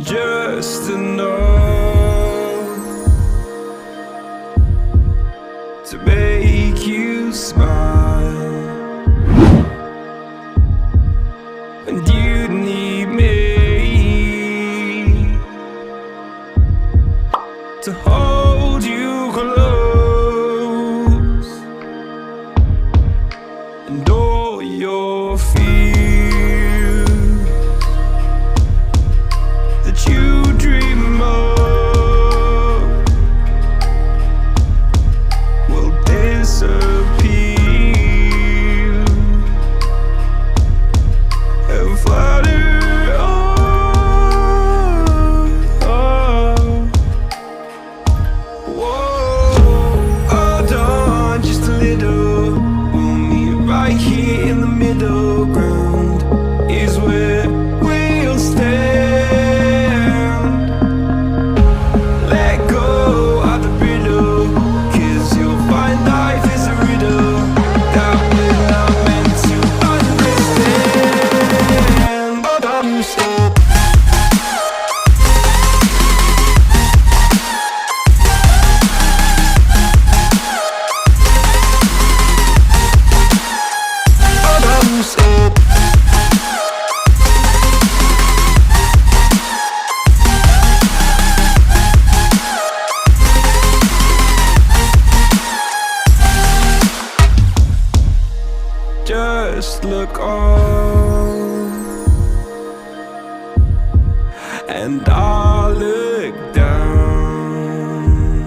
just enough to make you smile, and you need me to hold you close, and all your fears that you dream of will disappear and flutter on. Whoa, hold on just a little. We'll meet right here in the middle ground is where we'll stand. Just look on, and I'll look down,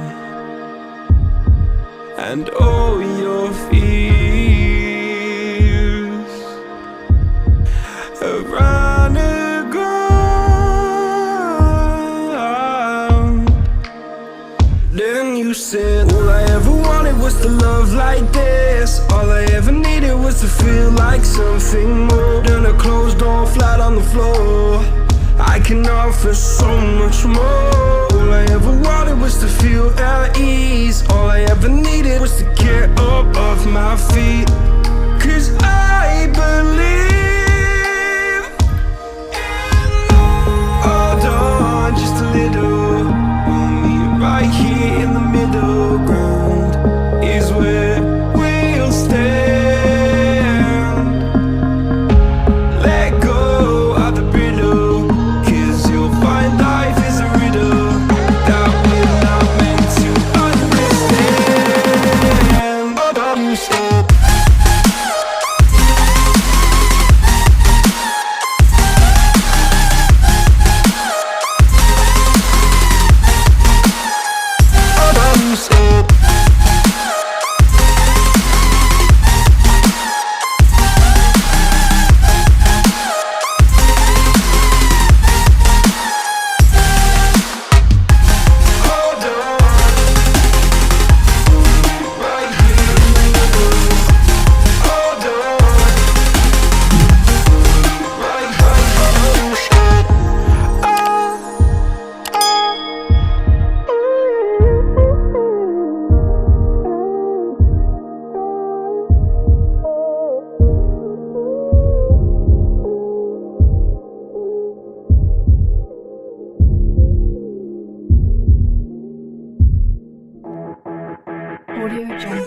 and all your fears around the ground. Then you said, all I ever wanted was to love like this. All I ever needed was to feel like something more than a closed door flat on the floor. I can offer so much more. All I ever wanted was to feel at ease. All I ever needed was to get up off my feet. 'Cause I believe in love. Hold on just a little. We'll meet right here in the middle ground is where we'll stand. Audio Jungle.